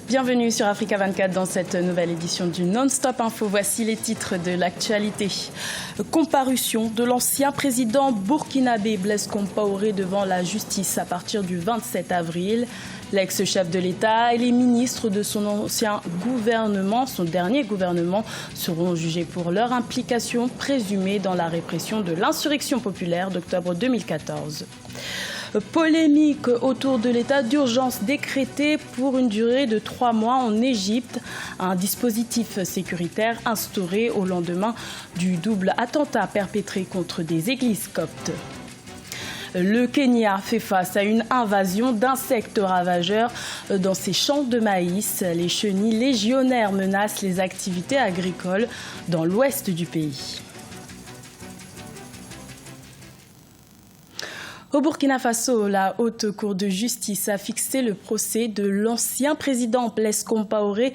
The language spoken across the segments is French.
Bienvenue sur Africa 24 dans cette nouvelle édition du Non-Stop Info. Voici les titres de l'actualité. Comparution de l'ancien président burkinabé Blaise Compaoré devant la justice à partir du 27 avril. L'ex-chef de l'État et les ministres de son ancien gouvernement, son dernier gouvernement, seront jugés pour leur implication présumée dans la répression de l'insurrection populaire d'octobre 2014. Polémique autour de l'état d'urgence décrété pour une durée de 3 mois en Égypte. Un dispositif sécuritaire instauré au lendemain du double attentat perpétré contre des églises coptes. Le Kenya fait face à une invasion d'insectes ravageurs dans ses champs de maïs. Les chenilles légionnaires menacent les activités agricoles dans l'ouest du pays. Au Burkina Faso, la Haute Cour de justice a fixé le procès de l'ancien président Blaise Compaoré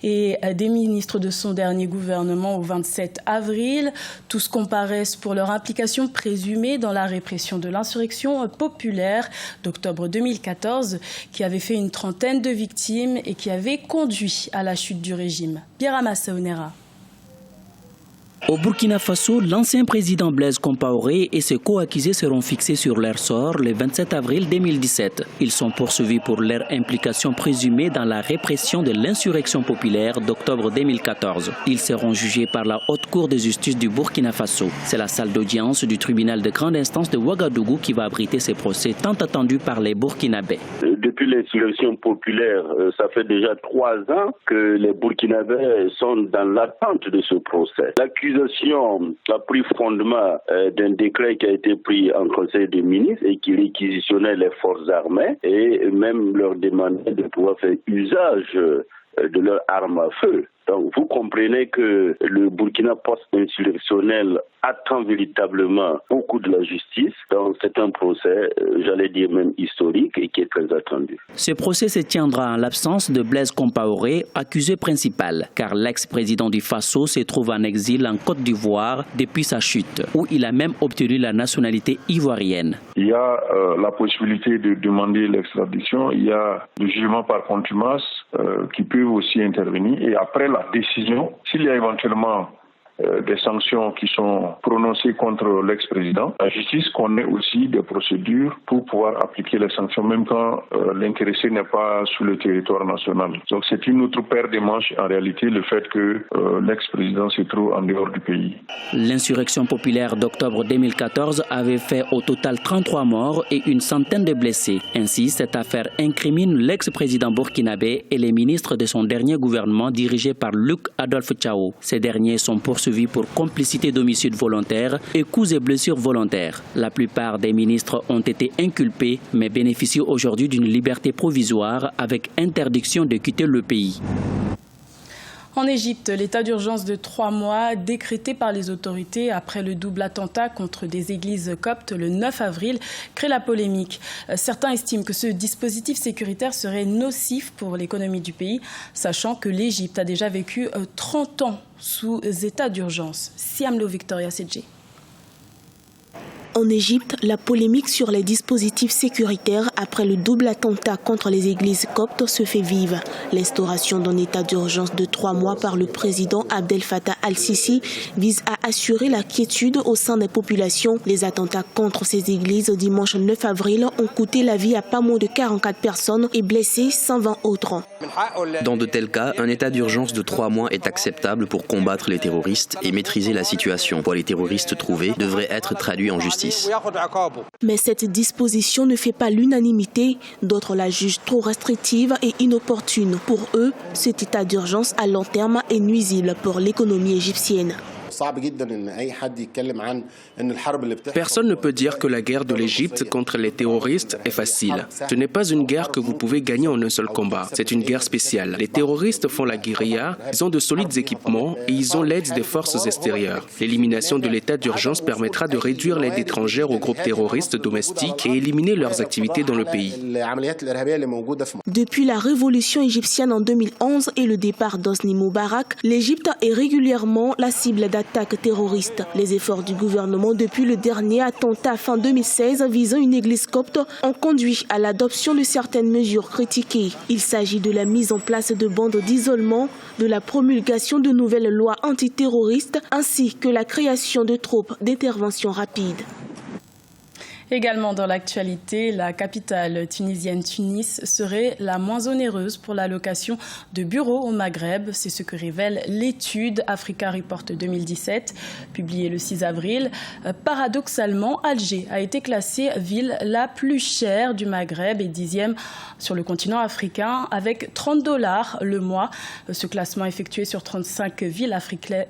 et des ministres de son dernier gouvernement au 27 avril. Tous comparaissent pour leur implication présumée dans la répression de l'insurrection populaire d'octobre 2014 qui avait fait une trentaine de victimes et qui avait conduit à la chute du régime. Birama Saounera. Au Burkina Faso, l'ancien président Blaise Compaoré et ses co-accusés seront fixés sur leur sort le 27 avril 2017. Ils sont poursuivis pour leur implication présumée dans la répression de l'insurrection populaire d'octobre 2014. Ils seront jugés par la Haute Cour de justice du Burkina Faso. C'est la salle d'audience du tribunal de grande instance de Ouagadougou qui va abriter ces procès tant attendus par les Burkinabés. Depuis l'insurrection populaire, ça fait déjà 3 ans que les Burkinabés sont dans l'attente de ce procès. L'accusation a pris fondement d'un décret qui a été pris en Conseil des ministres et qui réquisitionnait les forces armées et même leur demandait de pouvoir faire usage de leurs armes à feu. Donc vous comprenez que le Burkina post-insurrectionnel attend véritablement beaucoup de la justice. Donc c'est un procès, j'allais dire même historique et qui est très attendu. Ce procès se tiendra en l'absence de Blaise Compaoré, accusé principal, car l'ex-président du Faso se trouve en exil en Côte d'Ivoire depuis sa chute, où il a même obtenu la nationalité ivoirienne. Il y a la possibilité de demander l'extradition, il y a le jugement par contumace qui peut aussi intervenir et après la décision, s'il y a éventuellement des sanctions qui sont prononcées contre l'ex-président, la justice connaît aussi des procédures pour pouvoir appliquer les sanctions même quand l'intéressé n'est pas sur le territoire national. Donc c'est une autre paire de manches en réalité le fait que l'ex-président se trouve en dehors du pays. L'insurrection populaire d'octobre 2014 avait fait au total 33 morts et une centaine de blessés. Ainsi, cette affaire incrimine l'ex-président burkinabé et les ministres de son dernier gouvernement dirigé par Luc Adolphe Tchao. Ces derniers sont poursuivis pour complicité d'homicide volontaire et coups et blessures volontaires. La plupart des ministres ont été inculpés mais bénéficient aujourd'hui d'une liberté provisoire avec interdiction de quitter le pays. En Égypte, l'état d'urgence de 3 mois décrété par les autorités après le double attentat contre des églises coptes le 9 avril crée la polémique. Certains estiment que ce dispositif sécuritaire serait nocif pour l'économie du pays, sachant que l'Égypte a déjà vécu 30 ans sous état d'urgence. Siamlo Victoria Sedje. En Égypte, la polémique sur les dispositifs sécuritaires après le double attentat contre les églises coptes se fait vive. L'instauration d'un état d'urgence de 3 mois par le président Abdel Fattah al-Sisi vise à assurer la quiétude au sein des populations. Les attentats contre ces églises dimanche 9 avril ont coûté la vie à pas moins de 44 personnes et blessé 120 autres. Dans de tels cas, un état d'urgence de 3 mois est acceptable pour combattre les terroristes et maîtriser la situation. Pour les terroristes trouvés devrait être traduit en justice. Mais cette disposition ne fait pas l'unanimité. D'autres la jugent trop restrictive et inopportune. Pour eux, cet état d'urgence à long terme est nuisible pour l'économie égyptienne. Personne ne peut dire que la guerre de l'Égypte contre les terroristes est facile. Ce n'est pas une guerre que vous pouvez gagner en un seul combat. C'est une guerre spéciale. Les terroristes font la guérilla, ils ont de solides équipements et ils ont l'aide des forces extérieures. L'élimination de l'état d'urgence permettra de réduire l'aide étrangère aux groupes terroristes domestiques et éliminer leurs activités dans le pays. Depuis la révolution égyptienne en 2011 et le départ d'Hosni Moubarak, l'Égypte est régulièrement la cible d'attaques attaque terroriste. Les efforts du gouvernement depuis le dernier attentat fin 2016 visant une église copte ont conduit à l'adoption de certaines mesures critiquées. Il s'agit de la mise en place de bandes d'isolement, de la promulgation de nouvelles lois antiterroristes ainsi que la création de troupes d'intervention rapide. Également dans l'actualité, la capitale tunisienne Tunis serait la moins onéreuse pour l'allocation de bureaux au Maghreb. C'est ce que révèle l'étude Africa Report 2017, publiée le 6 avril. Paradoxalement, Alger a été classée ville la plus chère du Maghreb et 10e sur le continent africain avec $30 le mois. Ce classement effectué sur 35 villes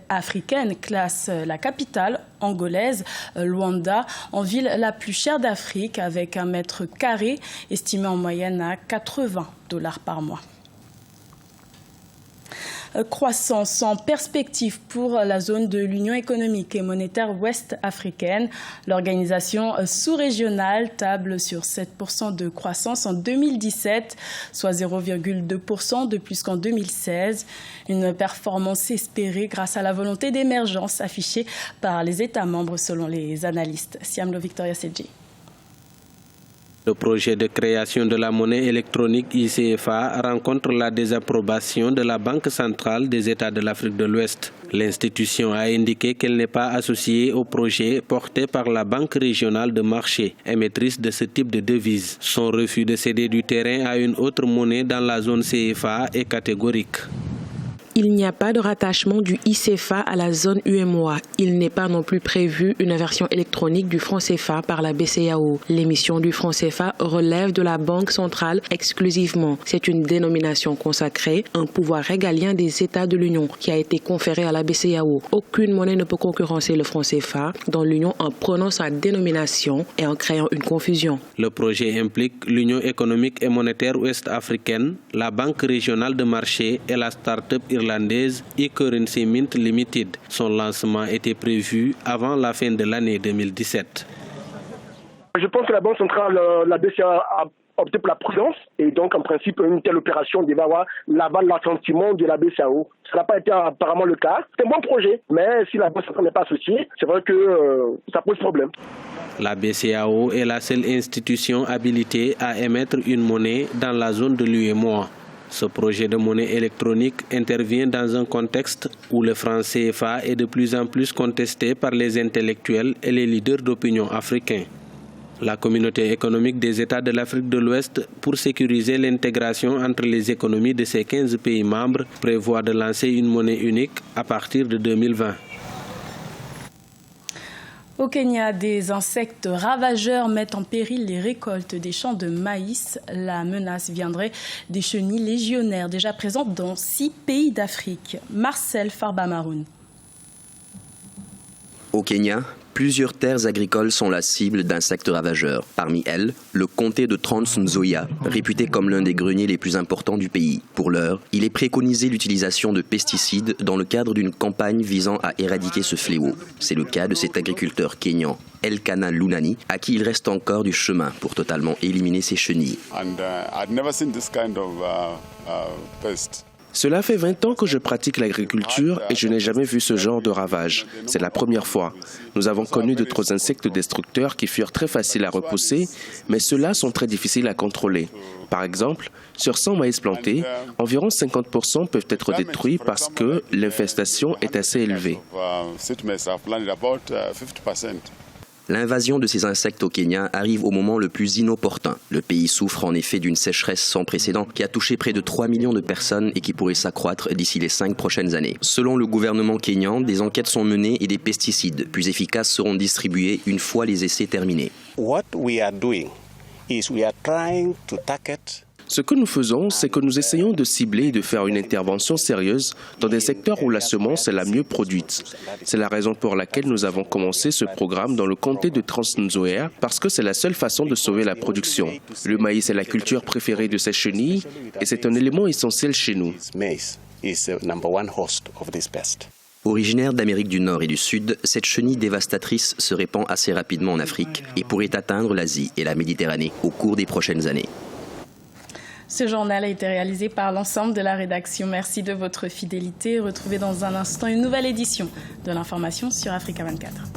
africaines classe la capitale angolaise, Luanda, en ville la plus chère d'Afrique avec un mètre carré estimé en moyenne à $80 par mois. Croissance sans perspective pour la zone de l'Union économique et monétaire ouest-africaine. L'organisation sous-régionale table sur 7% de croissance en 2017, soit 0,2% de plus qu'en 2016. Une performance espérée grâce à la volonté d'émergence affichée par les États membres selon les analystes. Siamlo Victoria Sedji. Le projet de création de la monnaie électronique ICFA rencontre la désapprobation de la Banque centrale des États de l'Afrique de l'Ouest. L'institution a indiqué qu'elle n'est pas associée au projet porté par la Banque régionale de marché, émettrice de ce type de devise. Son refus de céder du terrain à une autre monnaie dans la zone CFA est catégorique. Il n'y a pas de rattachement du ICFA à la zone UEMOA. Il n'est pas non plus prévu une version électronique du franc CFA par la BCEAO. L'émission du franc CFA relève de la Banque centrale exclusivement. C'est une dénomination consacrée, un pouvoir régalien des États de l'Union qui a été conféré à la BCEAO. Aucune monnaie ne peut concurrencer le franc CFA dans l'Union en prenant sa dénomination et en créant une confusion. Le projet implique l'Union économique et monétaire ouest-africaine, la Banque régionale de marché et la start-up irlandaise e-Currency Mint Limited. Son lancement était prévu avant la fin de l'année 2017. Je pense que la Banque centrale, la BCA, a opté pour la prudence et donc en principe une telle opération devait avoir l'aval, l'assentiment de la BCAO. Ça n'a pas été apparemment le cas. C'est un bon projet, mais si la Banque centrale n'est pas associée, c'est vrai que ça pose problème. La BCAO est la seule institution habilitée à émettre une monnaie dans la zone de l'UEMOA. Ce projet de monnaie électronique intervient dans un contexte où le franc CFA est de plus en plus contesté par les intellectuels et les leaders d'opinion africains. La communauté économique des États de l'Afrique de l'Ouest, pour sécuriser l'intégration entre les économies de ces 15 pays membres, prévoit de lancer une monnaie unique à partir de 2020. Au Kenya, des insectes ravageurs mettent en péril les récoltes des champs de maïs. La menace viendrait des chenilles légionnaires déjà présentes dans 6 pays d'Afrique. Marcel Farba-Maroun. Au Kenya, plusieurs terres agricoles sont la cible d'insectes ravageurs. Parmi elles, le comté de Trans-Nzoia, réputé comme l'un des greniers les plus importants du pays. Pour l'heure, il est préconisé l'utilisation de pesticides dans le cadre d'une campagne visant à éradiquer ce fléau. C'est le cas de cet agriculteur kényan, Elkanah Lunani, à qui il reste encore du chemin pour totalement éliminer ces chenilles. Cela fait 20 ans que je pratique l'agriculture et je n'ai jamais vu ce genre de ravage. C'est la première fois. Nous avons connu d'autres insectes destructeurs qui furent très faciles à repousser, mais ceux-là sont très difficiles à contrôler. Par exemple, sur 100 maïs plantés, environ 50% peuvent être détruits parce que l'infestation est assez élevée. L'invasion de ces insectes au Kenya arrive au moment le plus inopportun. Le pays souffre en effet d'une sécheresse sans précédent qui a touché près de 3 millions de personnes et qui pourrait s'accroître d'ici les 5 prochaines années. Selon le gouvernement kényan, des enquêtes sont menées et des pesticides plus efficaces seront distribués une fois les essais terminés. Ce que nous faisons, c'est que nous essayons de cibler et de faire une intervention sérieuse dans des secteurs où la semence est la mieux produite. C'est la raison pour laquelle nous avons commencé ce programme dans le comté de Trans-Nzoia, parce que c'est la seule façon de sauver la production. Le maïs est la culture préférée de ces chenilles et c'est un élément essentiel chez nous. Originaire d'Amérique du Nord et du Sud, cette chenille dévastatrice se répand assez rapidement en Afrique et pourrait atteindre l'Asie et la Méditerranée au cours des prochaines années. Ce journal a été réalisé par l'ensemble de la rédaction. Merci de votre fidélité. Retrouvez dans un instant une nouvelle édition de l'information sur Africa 24.